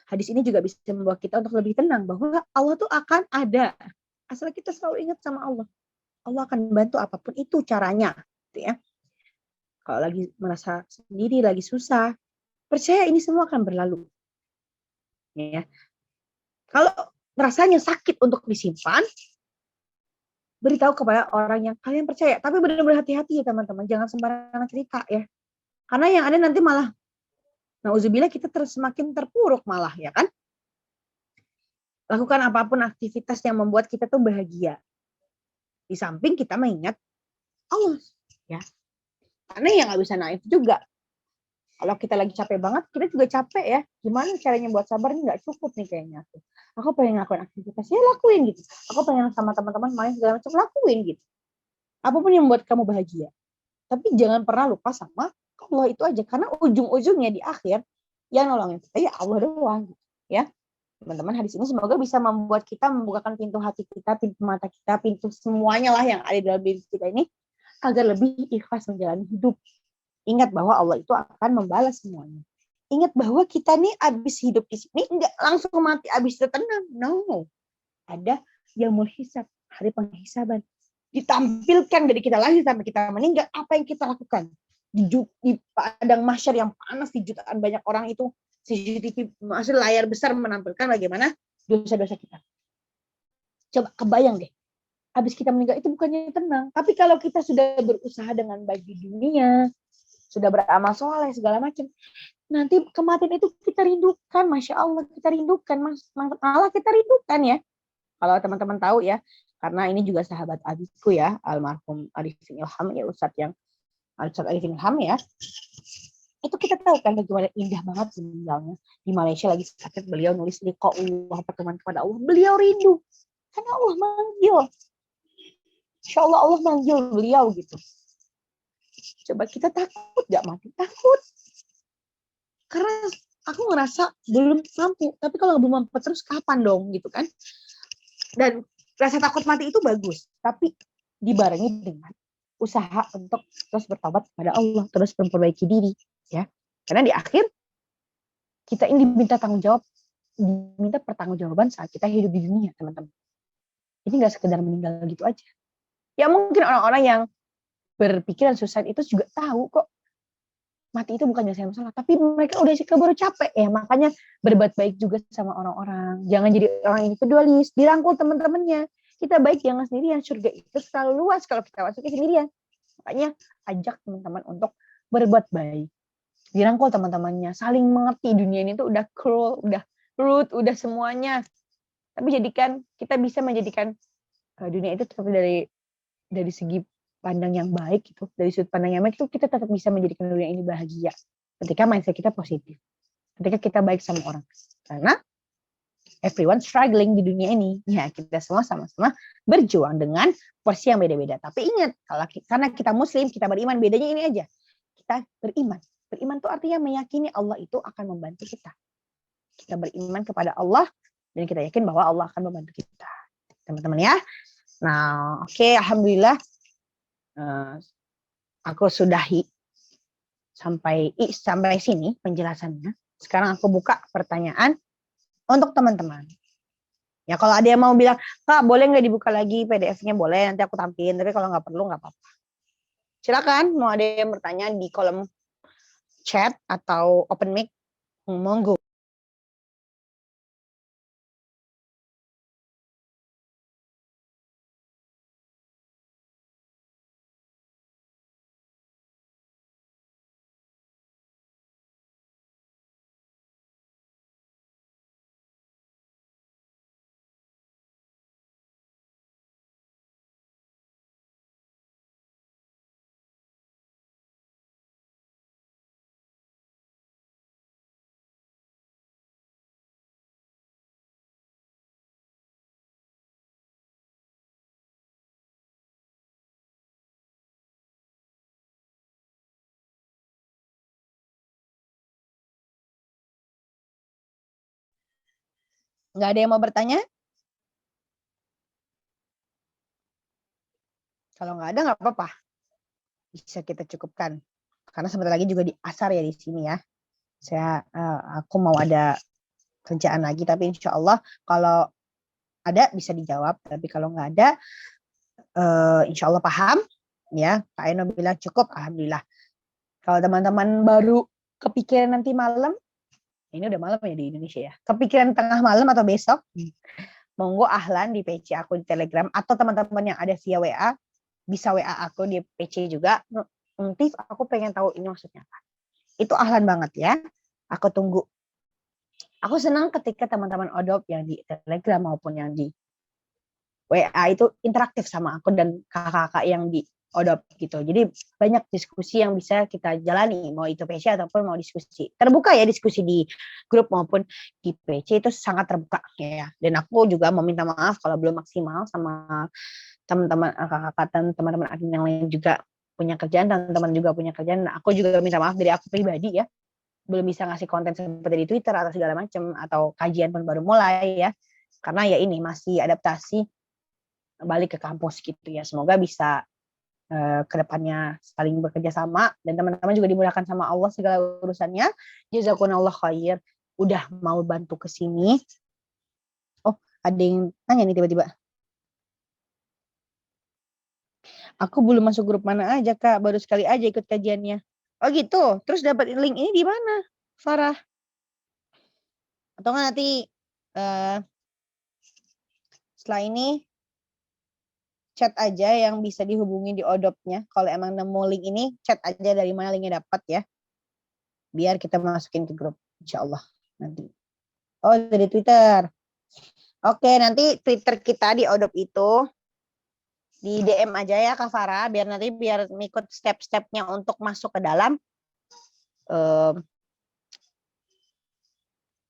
Hadis ini juga bisa membawa kita untuk lebih tenang bahwa Allah tuh akan ada. Asal kita selalu ingat sama Allah. Allah akan bantu apapun itu caranya. Gitu ya. Kalau lagi merasa sendiri, lagi susah, percaya ini semua akan berlalu. Ya. Kalau rasanya sakit untuk disimpan, beritahu kepada orang yang kalian percaya. Tapi benar-benar hati-hati ya teman-teman. Jangan sembarangan cerita ya. Karena yang ada nanti malah Nauzubillah kita terus semakin terpuruk malah ya kan. Lakukan apapun aktivitas yang membuat kita tuh bahagia. Di samping kita mengingat Allah ya. Karena yang nggak bisa naif juga. Kalau kita lagi capek banget, kita juga capek ya. Gimana caranya buat sabar ini nggak cukup nih kayaknya. Aku pengen ngelakuin aktivitas, ya lakuin gitu. Aku pengen sama teman-teman main segala macam, lakuin gitu. Apapun yang membuat kamu bahagia. Tapi jangan pernah lupa sama Allah itu aja. Karena ujung-ujungnya di akhir, yang nolongin kita ya Allah doang. Gitu, ya. Teman-teman, hadis ini semoga bisa membuat kita membukakan pintu hati kita, pintu mata kita, pintu semuanya lah yang ada di dalam diri kita ini agar lebih ikhlas menjalani hidup. Ingat bahwa Allah itu akan membalas semuanya. Ingat bahwa kita nih abis hidup di sini enggak langsung mati abis itu tenang. No. Ada yaumul hisab, hari penghisaban. Ditampilkan dari kita lahir sampai kita meninggal apa yang kita lakukan. Di padang mahsyar yang panas di jutaan banyak orang itu, CCTV maksud layar besar menampilkan bagaimana dosa-dosa kita. Coba kebayang deh. Habis kita meninggal itu bukannya tenang. Tapi kalau kita sudah berusaha dengan baik di dunia, sudah beramal soleh segala macam, nanti kematian itu kita rindukan. Masya Allah kita rindukan. Malah kita rindukan ya. Kalau teman-teman tahu ya, karena ini juga sahabat adikku ya, almarhum Arifin Ilham ya, Ustadz Arifin Ilham ya. Itu kita tahu kan bagaimana indah banget meninggalnya. Di Malaysia lagi sakit, beliau nulis liqa'ullah, pertemuan kepada Allah. Beliau rindu. Karena Allah manggil. Insya Allah Allah manggil beliau gitu. Coba kita takut gak mati? Takut. Karena aku ngerasa belum mampu. Tapi kalau belum mampu terus kapan dong gitu kan. Dan rasa takut mati itu bagus. Tapi dibarengi dengan usaha untuk terus bertobat kepada Allah. Terus memperbaiki diri. Ya, karena di akhir kita ini diminta tanggung jawab, diminta pertanggungjawaban saat kita hidup di dunia, teman-teman. Ini nggak sekedar meninggal gitu aja. Ya mungkin orang-orang yang berpikiran suicide itu juga tahu kok mati itu bukan nyelesain masalah, tapi mereka udah keburu capek ya, makanya berbuat baik juga sama orang-orang. Jangan jadi orang individualis, dirangkul teman-temannya. Kita baik jangan sendirian, surga itu terlalu luas kalau kita masuknya sendirian. Makanya ajak teman-teman untuk berbuat baik. Dirangkul teman-temannya, saling mengerti. Dunia ini tuh udah cruel, udah rude, udah semuanya. Tapi kita bisa menjadikan dunia itu tetap dari segi pandang yang baik gitu. Dari sudut pandang yang baik itu kita tetap bisa menjadikan dunia ini bahagia. Ketika mindset kita positif. Ketika kita baik sama orang. Karena everyone struggling di dunia ini. Ya, kita semua sama-sama berjuang dengan porsi yang beda-beda. Tapi ingat, karena kita muslim, kita beriman, bedanya ini aja. Kita beriman. Beriman itu artinya meyakini Allah itu akan membantu kita. Kita beriman kepada Allah dan kita yakin bahwa Allah akan membantu kita. Teman-teman ya. Nah, oke, alhamdulillah aku sudahi sampai sini penjelasannya. Sekarang aku buka pertanyaan untuk teman-teman. Ya kalau ada yang mau bilang, Kak boleh nggak dibuka lagi PDF-nya? Boleh, nanti aku tampilin. Tapi kalau nggak perlu nggak apa-apa. Silakan, mau ada yang bertanya di kolom chat atau open mic, monggo. Nggak ada yang mau bertanya? Kalau nggak ada nggak apa-apa. Bisa kita cukupkan. Karena sebentar lagi juga di asar ya di sini ya. Aku mau ada kerjaan lagi, tapi insya Allah kalau ada bisa dijawab. Tapi kalau nggak ada, insya Allah paham. Ya, Kak Eno bilang cukup, alhamdulillah. Kalau teman-teman baru kepikiran nanti malam, ini udah malam ya di Indonesia ya. Kepikiran tengah malam atau besok, monggo ahlan di PC aku di Telegram atau teman-teman yang ada via WA bisa WA aku di PC juga. Tif, aku pengen tahu ini maksudnya apa. Itu ahlan banget ya. Aku tunggu. Aku senang ketika teman-teman Odop yang di Telegram maupun yang di WA itu interaktif sama aku dan kakak-kakak yang di Odop gitu. Jadi banyak diskusi yang bisa kita jalani, mau itu PC ataupun mau diskusi. Terbuka ya diskusi di grup maupun di PC itu sangat terbuka ya. Dan aku juga mau minta maaf kalau belum maksimal sama teman-teman kakak-kakak dan teman-teman admin yang lain juga punya kerjaan, teman-teman juga punya kerjaan. Nah, aku juga minta maaf dari aku pribadi ya, belum bisa ngasih konten seperti di Twitter atau segala macam atau kajian pun baru mulai ya. Karena ya ini masih adaptasi balik ke kampus gitu ya. Semoga bisa kedepannya saling bekerja sama dan teman-teman juga dimudahkan sama Allah segala urusannya. Jazakumullah khair udah mau bantu ke sini. Oh, ada yang tanya nih tiba-tiba. Aku belum masuk grup mana aja Kak, baru sekali aja ikut kajiannya. Oh gitu. Terus dapat link ini di mana, Farah? Atau nggak nanti setelah ini chat aja yang bisa dihubungi di Odopnya. Kalau emang nemu link ini, chat aja dari mana linknya dapat ya. Biar kita masukin ke grup, insya Allah nanti. Oh, dari Twitter. Oke, nanti Twitter kita di Odop itu di DM aja ya Kak Farah, biar nanti biar ngikut step-stepnya untuk masuk ke dalam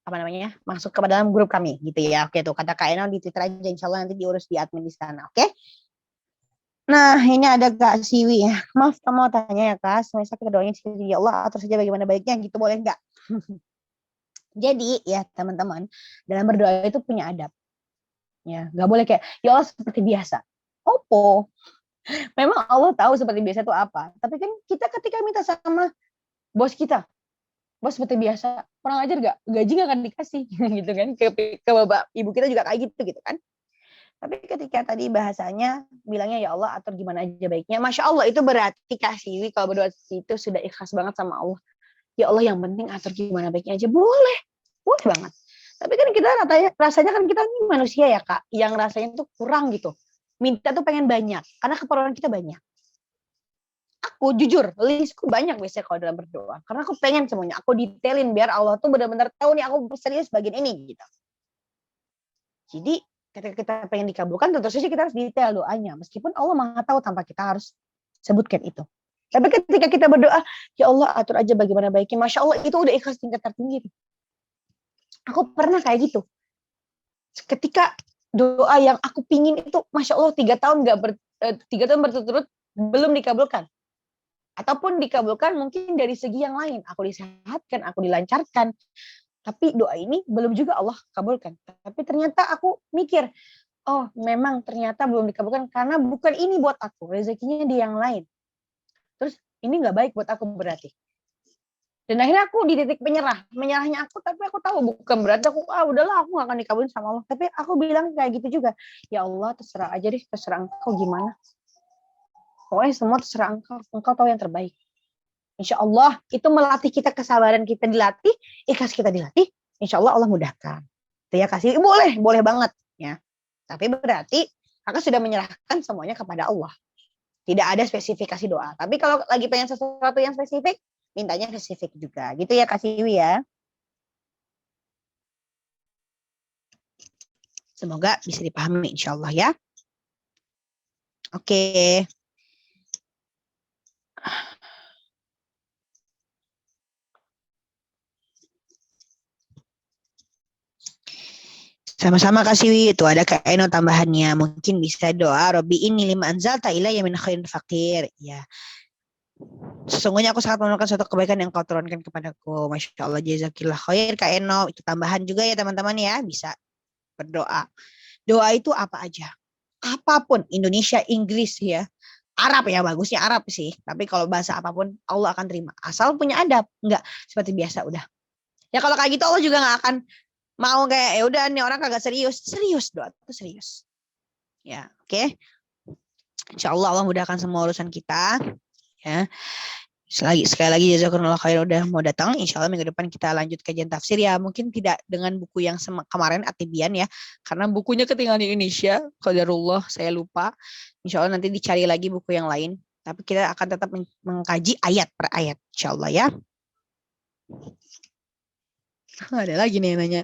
apa namanya, masuk ke dalam grup kami gitu ya. Oke tuh kata Kak Eno di Twitter aja, insya Allah nanti diurus di admin di sana. Oke. Nah, ini ada Kak Siwi ya. Maaf, kamu mau tanya ya Kak, semasa kita doanya ya Allah atur saja bagaimana baiknya gitu, boleh nggak? Jadi ya teman-teman, dalam berdoa itu punya adab. Ya, nggak boleh kayak ya Allah seperti biasa. Opo. Memang Allah tahu seperti biasa itu apa. Tapi kan kita ketika minta sama bos kita, bos seperti biasa, kurang ajar gak? Gaji gak akan dikasih gitu kan. Ke bapak ibu kita juga kayak gitu kan. Tapi ketika tadi bahasanya bilangnya ya Allah atur gimana aja baiknya. Masya Allah itu berarti Kak Siwi kalau berdoa itu sudah ikhlas banget sama Allah. Ya Allah yang penting atur gimana baiknya aja. Boleh. Boleh banget. Tapi kan kita rasanya kan kita ini manusia ya Kak. Yang rasanya tuh kurang gitu. Minta tuh pengen banyak. Karena keperluan kita banyak. Aku jujur, listku banyak biasanya kalau dalam berdoa. Karena aku pengen semuanya. Aku detailin biar Allah tuh benar-benar tahu nih aku serius bagian ini gitu. Jadi ketika kita pengen dikabulkan, tentu saja kita harus detail doanya. Meskipun Allah Maha tahu tanpa kita harus sebutkan itu. Tapi ketika kita berdoa, ya Allah atur aja bagaimana baiknya. Masya Allah itu udah ikhlas tingkat tertinggi. Aku pernah kayak gitu. Ketika doa yang aku pingin itu, Masya Allah 3 tahun 3 tahun berturut-turut belum dikabulkan. Ataupun dikabulkan mungkin dari segi yang lain. Aku disehatkan, aku dilancarkan. Tapi doa ini belum juga Allah kabulkan. Tapi ternyata aku mikir, oh memang ternyata belum dikabulkan karena bukan ini buat aku. Rezekinya di yang lain. Terus ini nggak baik buat aku berarti. Dan akhirnya aku di titik menyerahnya aku, tapi aku tahu bukan berarti aku udahlah aku nggak akan dikabulin sama Allah. Tapi aku bilang kayak gitu juga, ya Allah terserah aja deh, terserah engkau gimana. Pokoknya semua terserah engkau tahu yang terbaik. Insya Allah itu melatih kita kesabaran kita dilatih, ikhlas kita dilatih, insya Allah Allah mudahkan. Itu ya kasih boleh banget ya. Tapi berarti kakak sudah menyerahkan semuanya kepada Allah. Tidak ada spesifikasi doa. Tapi kalau lagi pengen sesuatu yang spesifik, mintanya spesifik juga. Gitu ya Kak Siwi ya. Semoga bisa dipahami insya Allah ya. Oke. Sama-sama Kak Siwi, itu ada Kak Eno tambahannya. Mungkin bisa doa, Robbi ini lima anzalta ilayya min khairin fakir. Ya. Sesungguhnya aku sangat memerlukan suatu kebaikan yang kau turunkan kepadaku. Masya Allah, jazakillah khair Kak Eno. Itu tambahan juga ya teman-teman ya. Bisa berdoa. Doa itu apa aja. Apapun, Indonesia, Inggris ya. Arab ya, bagusnya Arab sih. Tapi kalau bahasa apapun, Allah akan terima. Asal punya adab. Enggak, seperti biasa udah. Ya kalau kayak gitu Allah juga gak akan mau kayak ya udah nih orang kagak serius doa itu serius ya. Oke. Insya Allah mudahkan semua urusan kita ya. Sekali lagi jazakumullah khair udah mau datang. Insya Allah minggu depan kita lanjut kajian tafsir ya, mungkin tidak dengan buku yang kemarin Atibian ya, karena bukunya ketinggalan di Indonesia, qadarullah saya lupa. Insya Allah nanti dicari lagi buku yang lain, tapi kita akan tetap mengkaji ayat per ayat insya Allah ya. Ada lagi nih yang nanya.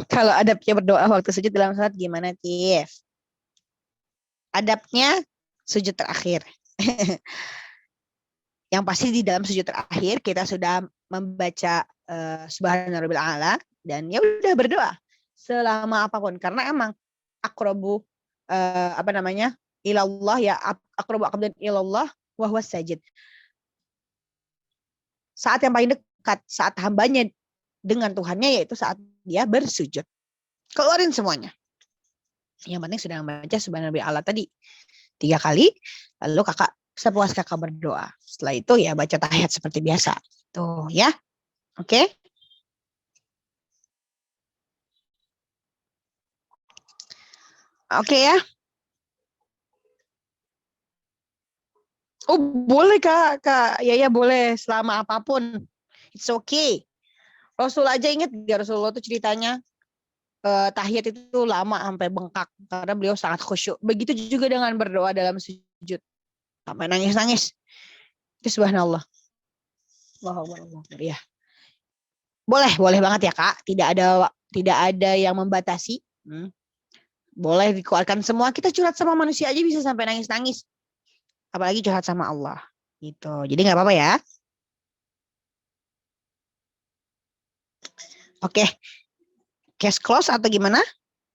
Kalau adabnya berdoa waktu sujud dalam salat gimana, Tif? Adabnya sujud terakhir. Yang pasti di dalam sujud terakhir kita sudah membaca Subhanallah a'la dan ya udah berdoa selama apapun karena emang aqrabu apa namanya? Ilallah ya aqrabu aqdan ilallah wa huwa sajid. Saat yang paling dekat saat hambanya dengan Tuhannya yaitu saat dia bersujud. Keluarin semuanya. Yang penting sudah membaca Subhanallah a'la tadi 3 kali lalu kakak sepuas kakak berdoa. Setelah itu ya baca tahiyat seperti biasa. Tuh ya. Oke. Oke ya. Oh, boleh Kak. Ya boleh selama apapun. It's okay. Rasul aja ingat gak Rasulullah tuh ceritanya tahiyat itu lama sampai bengkak karena beliau sangat khusyuk. Begitu juga dengan berdoa dalam sujud. Sampai nangis-nangis. Itu subhanallah. Allahu ya. Boleh banget ya Kak. Tidak ada yang membatasi. Boleh dikeluarkan semua. Kita curhat sama manusia aja bisa sampai nangis-nangis. Apalagi curhat sama Allah. Gitu. Jadi nggak apa-apa ya. Oke. Case close atau gimana?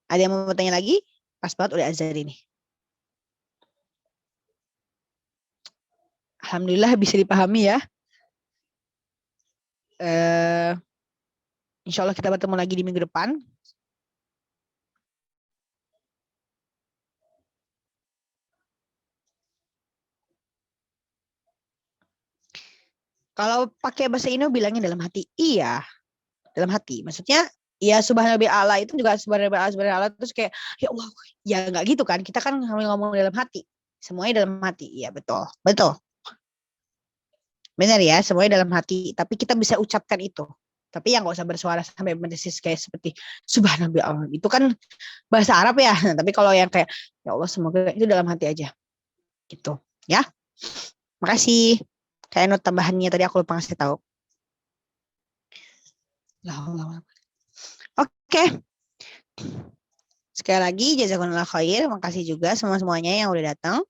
Ada yang mau bertanya lagi? Pas banget udah azan ini. Alhamdulillah bisa dipahami ya. Insya Allah kita bertemu lagi di minggu depan. Kalau pakai bahasa Indo bilangnya dalam hati. Iya, dalam hati. Maksudnya ya subhanallah Allah itu juga subhanallah Allah terus kayak ya Allah ya nggak gitu kan. Kita kan ngomong dalam hati. Semuanya dalam hati. Iya betul. Benar ya, semuanya dalam hati. Tapi kita bisa ucapkan itu. Tapi yang nggak usah bersuara sampai mendesis kayak seperti subhanallah Allah. Itu kan bahasa Arab ya. Nah, tapi kalau yang kayak ya Allah semoga itu dalam hati aja. Gitu. Ya. Makasih. Kayak not tambahannya tadi aku lupa ngasih tahu. Oke. Sekali lagi jazakumullah khair. Makasih juga semuanya yang udah datang.